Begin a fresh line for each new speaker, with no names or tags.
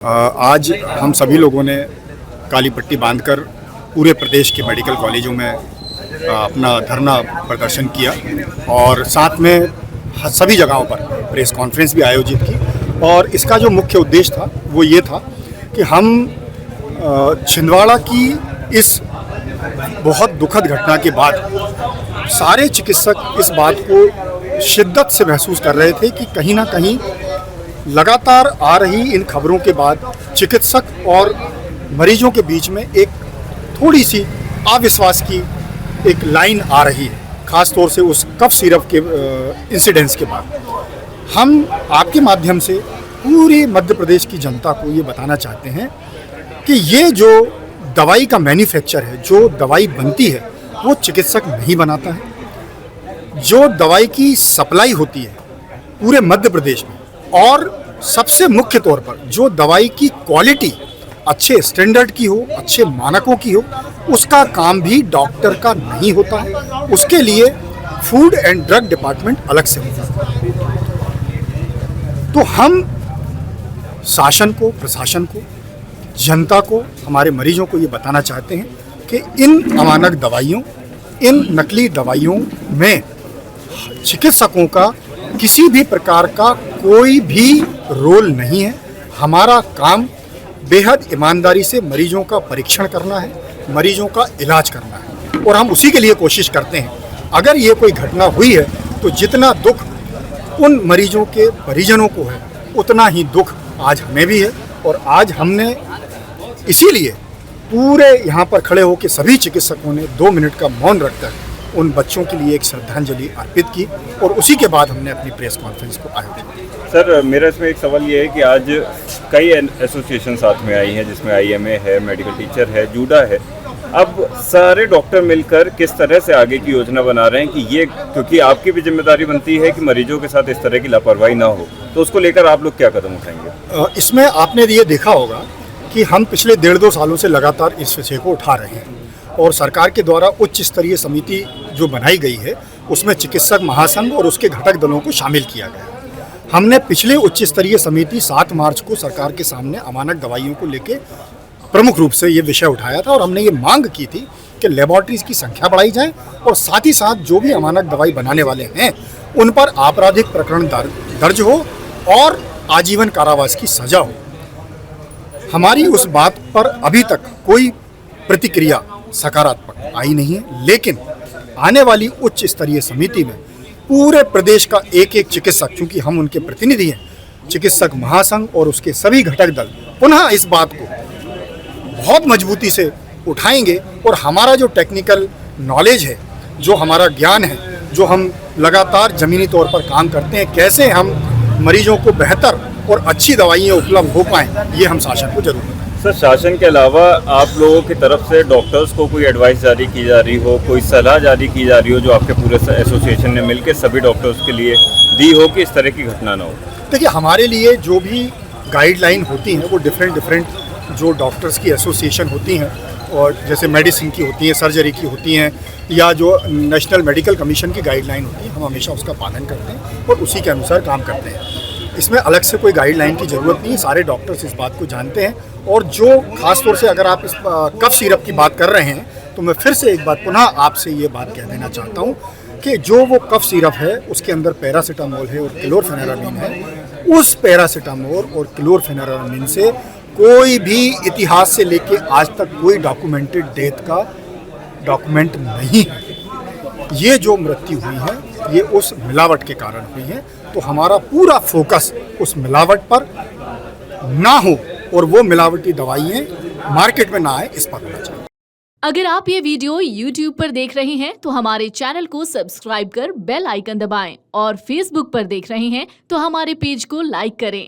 आज हम सभी लोगों ने काली पट्टी बांधकर पूरे प्रदेश के मेडिकल कॉलेजों में अपना धरना प्रदर्शन किया और साथ में सभी जगहों पर प्रेस कॉन्फ्रेंस भी आयोजित की। और इसका जो मुख्य उद्देश्य था वो ये था कि हम छिंदवाड़ा की इस बहुत दुखद घटना के बाद सारे चिकित्सक इस बात को शिद्दत से महसूस कर रहे थे कि कहीं ना कहीं लगातार आ रही इन खबरों के बाद चिकित्सक और मरीजों के बीच में एक थोड़ी सी अविश्वास की एक लाइन आ रही है, ख़ास तौर से उस कफ सिरप के इंसिडेंट्स के बाद। हम आपके माध्यम से पूरे मध्य प्रदेश की जनता को ये बताना चाहते हैं कि ये जो दवाई का मैन्युफैक्चर है, जो दवाई बनती है, वो चिकित्सक नहीं बनाता है। जो दवाई की सप्लाई होती है पूरे मध्य प्रदेश में, और सबसे मुख्य तौर पर जो दवाई की क्वालिटी अच्छे स्टैंडर्ड की हो, अच्छे मानकों की हो, उसका काम भी डॉक्टर का नहीं होता है। उसके लिए फूड एंड ड्रग डिपार्टमेंट अलग से होता है। तो हम शासन को, प्रशासन को, जनता को, हमारे मरीजों को ये बताना चाहते हैं कि इन अमानक दवाइयों, इन नकली दवाइयों में चिकित्सकों का किसी भी प्रकार का कोई भी रोल नहीं है। हमारा काम बेहद ईमानदारी से मरीजों का परीक्षण करना है, मरीजों का इलाज करना है, और हम उसी के लिए कोशिश करते हैं। अगर ये कोई घटना हुई है तो जितना दुख उन मरीजों के परिजनों को है, उतना ही दुख आज हमें भी है। और आज हमने इसीलिए पूरे यहाँ पर खड़े होकर सभी चिकित्सकों ने 2 मिनट का मौन रखकर उन बच्चों के लिए एक श्रद्धांजलि अर्पित की, और उसी के बाद हमने अपनी प्रेस कॉन्फ्रेंस को आयोजित की।
सर, मेरा इसमें एक सवाल ये है कि आज कई एसोसिएशन साथ में आई हैं, जिसमें IMA है, मेडिकल टीचर है, जूडा है। अब सारे डॉक्टर मिलकर किस तरह से आगे की योजना बना रहे हैं कि ये, क्योंकि आपकी भी जिम्मेदारी बनती है कि मरीजों के साथ इस तरह की लापरवाही ना हो, तो उसको लेकर आप लोग क्या कदम उठाएंगे?
इसमें आपने ये देखा होगा कि हम पिछले 1.5-2 सालों से लगातार इस विषय को उठा रहे हैं, और सरकार के द्वारा उच्च स्तरीय समिति जो बनाई गई है उसमें चिकित्सक महासंघ और उसके घटक दलों को शामिल किया गया। हमने पिछले उच्च स्तरीय समिति 7 मार्च को सरकार के सामने अमानक दवाइयों को लेकर प्रमुख रूप से ये विषय उठाया था, और हमने ये मांग की थी कि लेबॉरेटरीज की संख्या बढ़ाई जाए, और साथ ही साथ जो भी अमानक दवाई बनाने वाले हैं उन पर आपराधिक प्रकरण दर्ज हो और आजीवन कारावास की सजा हो। हमारी उस बात पर अभी तक कोई प्रतिक्रिया सकारात्मक आई नहीं है, लेकिन आने वाली उच्च स्तरीय समिति में पूरे प्रदेश का एक एक चिकित्सक, चूंकि हम उनके प्रतिनिधि हैं, चिकित्सक महासंघ और उसके सभी घटक दल पुनः इस बात को बहुत मजबूती से उठाएंगे, और हमारा जो टेक्निकल नॉलेज है, जो हमारा ज्ञान है, जो हम लगातार ज़मीनी तौर पर काम करते हैं, कैसे हम मरीजों को बेहतर और अच्छी दवाइयाँ उपलब्ध हो पाएँ, ये हम शासन को जरूर बताएं।
सर, शासन के अलावा आप लोगों की तरफ से डॉक्टर्स को कोई एडवाइस जारी की जा रही हो, कोई सलाह जारी की जा रही हो जो आपके पूरे एसोसिएशन ने मिलकर सभी डॉक्टर्स के लिए दी हो कि इस तरह की घटना ना हो?
देखिए, हमारे लिए जो भी गाइडलाइन होती हैं वो डिफरेंट जो डॉक्टर्स की एसोसिएशन होती हैं, और जैसे मेडिसिन की होती हैं, सर्जरी की होती हैं, या जो नेशनल मेडिकल कमीशन की गाइडलाइन होती है, हम हमेशा उसका पालन करते हैं और उसी के अनुसार काम करते हैं। इसमें अलग से कोई गाइडलाइन की ज़रूरत नहीं है, सारे डॉक्टर्स इस बात को जानते हैं। और जो खास तौर से अगर आप इस कफ सिरप की बात कर रहे हैं, तो मैं फिर से एक बार पुनः आपसे ये बात कह देना चाहता हूँ कि जो वो कफ सिरप है उसके अंदर पैरासीटामोल है और क्लोरफेनेरामीन है। उस पैरासीटामोल और क्लोरफेनेरामीन से कोई भी इतिहास से लेके आज तक कोई डॉक्यूमेंटेड डेथ का डॉक्यूमेंट नहीं है। ये जो मृत्यु हुई है ये उस मिलावट के कारण हुई है, तो हमारा पूरा फोकस उस मिलावट पर ना हो और वो मिलावटी दवाइयाँ मार्केट में ना आए, इस पर होना चाहिए।
अगर आप ये वीडियो YouTube पर देख रहे हैं तो हमारे चैनल को सब्सक्राइब कर बेल आइकन दबाएं, और Facebook पर देख रहे हैं तो हमारे पेज को लाइक करें।